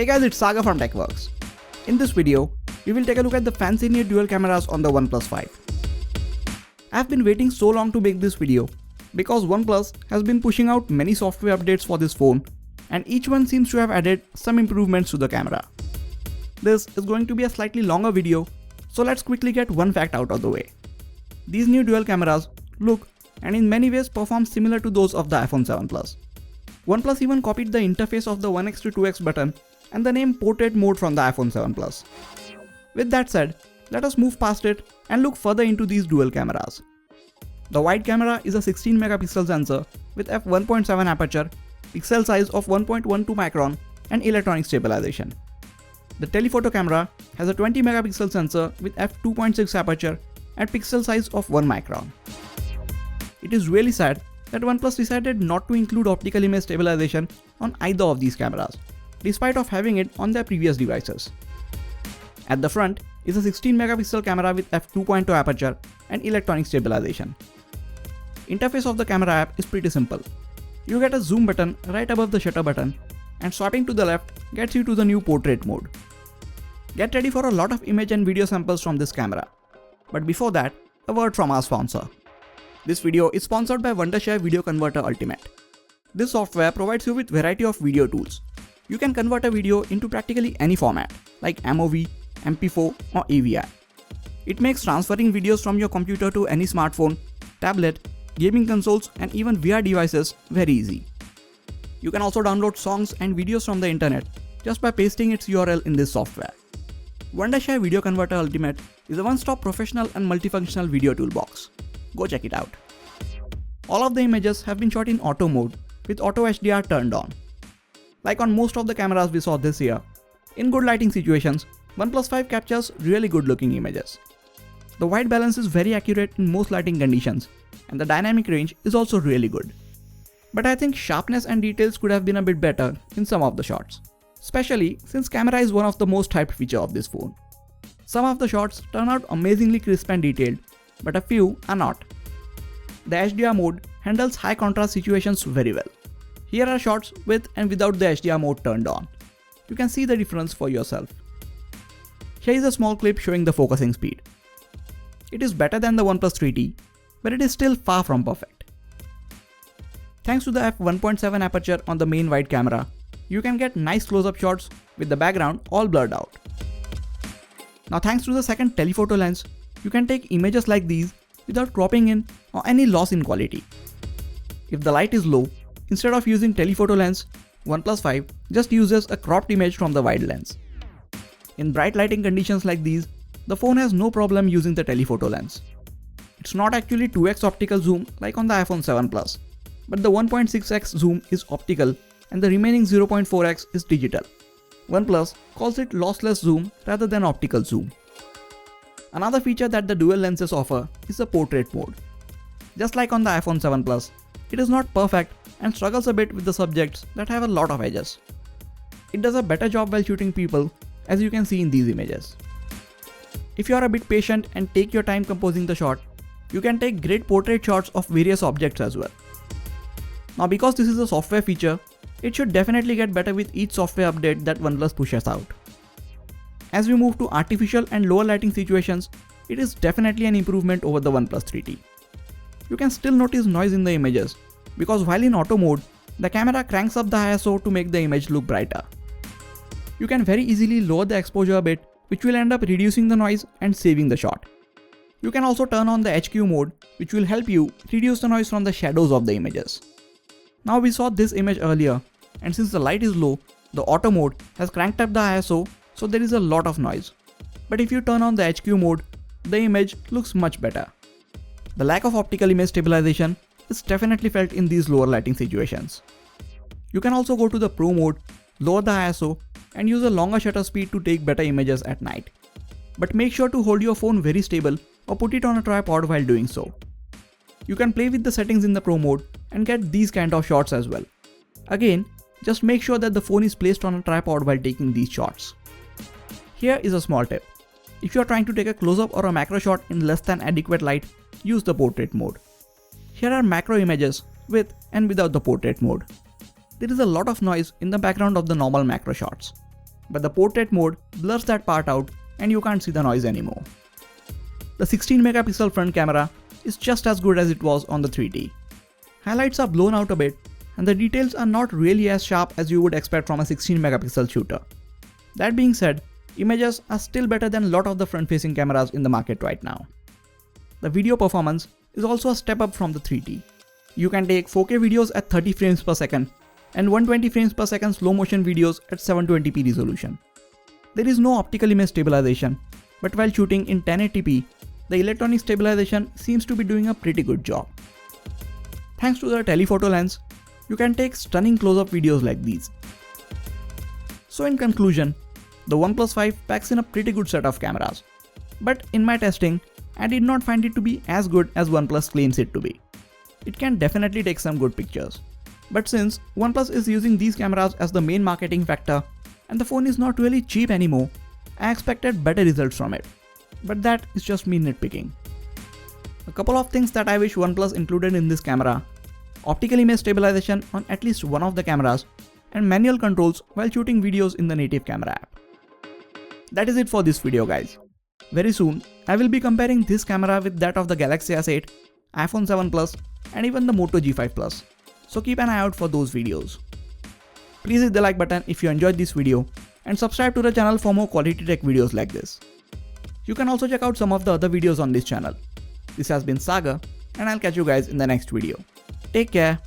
Hey guys, it's Saga from TechWorks. In this video, we will take a look at the fancy new dual cameras on the OnePlus 5. I've been waiting so long to make this video because OnePlus has been pushing out many software updates for this phone and each one seems to have added some improvements to the camera. This is going to be a slightly longer video, so let's quickly get one fact out of the way. These new dual cameras look and in many ways perform similar to those of the iPhone 7 Plus. OnePlus even copied the interface of the 1x to 2x button and the name Portrait Mode from the iPhone 7 Plus. With that said, let us move past it and look further into these dual cameras. The wide camera is a 16 megapixel sensor with f1.7 aperture, pixel size of 1.12 micron and electronic stabilization. The telephoto camera has a 20 megapixel sensor with f2.6 aperture and pixel size of 1 micron. It is really sad that OnePlus decided not to include optical image stabilization on either of these cameras, despite of having it on their previous devices. At the front is a 16 megapixel camera with f2.2 aperture and electronic stabilization. Interface of the camera app is pretty simple. You get a zoom button right above the shutter button and swiping to the left gets you to the new portrait mode. Get ready for a lot of image and video samples from this camera. But before that, a word from our sponsor. This video is sponsored by Wondershare Video Converter Ultimate. This software provides you with variety of video tools. You can convert a video into practically any format like MOV, MP4 or AVI. It makes transferring videos from your computer to any smartphone, tablet, gaming consoles and even VR devices very easy. You can also download songs and videos from the internet just by pasting its URL in this software. Wondershare Video Converter Ultimate is a one-stop professional and multifunctional video toolbox. Go check it out. All of the images have been shot in auto mode with auto HDR turned on. Like on most of the cameras we saw this year, in good lighting situations, OnePlus 5 captures really good looking images. The white balance is very accurate in most lighting conditions and the dynamic range is also really good. But I think sharpness and details could have been a bit better in some of the shots, especially since camera is one of the most hyped features of this phone. Some of the shots turn out amazingly crisp and detailed, but a few are not. The HDR mode handles high contrast situations very well. Here are shots with and without the HDR mode turned on. You can see the difference for yourself. Here is a small clip showing the focusing speed. It is better than the OnePlus 3T, but it is still far from perfect. Thanks to the f1.7 aperture on the main wide camera, you can get nice close-up shots with the background all blurred out. Now thanks to the second telephoto lens, you can take images like these without cropping in or any loss in quality. If the light is low, instead of using telephoto lens, OnePlus 5 just uses a cropped image from the wide lens. In bright lighting conditions like these, the phone has no problem using the telephoto lens. It's not actually 2x optical zoom like on the iPhone 7 Plus, but the 1.6x zoom is optical and the remaining 0.4x is digital. OnePlus calls it lossless zoom rather than optical zoom. Another feature that the dual lenses offer is the portrait mode. Just like on the iPhone 7 Plus, it is not perfect and struggles a bit with the subjects that have a lot of edges. It does a better job while shooting people, as you can see in these images. If you are a bit patient and take your time composing the shot, you can take great portrait shots of various objects as well. Now because this is a software feature, it should definitely get better with each software update that OnePlus pushes out. As we move to artificial and lower lighting situations, it is definitely an improvement over the OnePlus 3T. You can still notice noise in the images, because while in auto mode, the camera cranks up the ISO to make the image look brighter. You can very easily lower the exposure a bit, which will end up reducing the noise and saving the shot. You can also turn on the HQ mode, which will help you reduce the noise from the shadows of the images. Now we saw this image earlier, and since the light is low, the auto mode has cranked up the ISO, so there is a lot of noise. But if you turn on the HQ mode, the image looks much better. The lack of optical image stabilization is definitely felt in these lower lighting situations. You can also go to the Pro mode, lower the ISO and use a longer shutter speed to take better images at night. But make sure to hold your phone very stable or put it on a tripod while doing so. You can play with the settings in the Pro mode and get these kind of shots as well. Again, just make sure that the phone is placed on a tripod while taking these shots. Here is a small tip. If you are trying to take a close-up or a macro shot in less than adequate light, use the portrait mode. Here are macro images with and without the portrait mode. There is a lot of noise in the background of the normal macro shots. but the portrait mode blurs that part out and you can't see the noise anymore. The 16 megapixel front camera is just as good as it was on the 3T. Highlights are blown out a bit and the details are not really as sharp as you would expect from a 16 megapixel shooter. That being said, images are still better than a lot of the front-facing cameras in the market right now. The video performance is also a step up from the 3T. You can take 4K videos at 30 frames per second and 120 frames per second slow motion videos at 720p resolution. There is no optical image stabilization, but while shooting in 1080p, the electronic stabilization seems to be doing a pretty good job. Thanks to the telephoto lens, you can take stunning close-up videos like these. So in conclusion, the OnePlus 5 packs in a pretty good set of cameras. But in my testing, I did not find it to be as good as OnePlus claims it to be. It can definitely take some good pictures. But since OnePlus is using these cameras as the main marketing factor, and the phone is not really cheap anymore, I expected better results from it. But that is just me nitpicking. A couple of things that I wish OnePlus included in this camera: optical image stabilization on at least one of the cameras, and manual controls while shooting videos in the native camera app. That is it for this video, guys. Very soon, I will be comparing this camera with that of the Galaxy S8, iPhone 7 Plus, and even the Moto G5 Plus. So keep an eye out for those videos. Please hit the like button if you enjoyed this video and subscribe to the channel for more quality tech videos like this. You can also check out some of the other videos on this channel. This has been Sagar, and I'll catch you guys in the next video. Take care.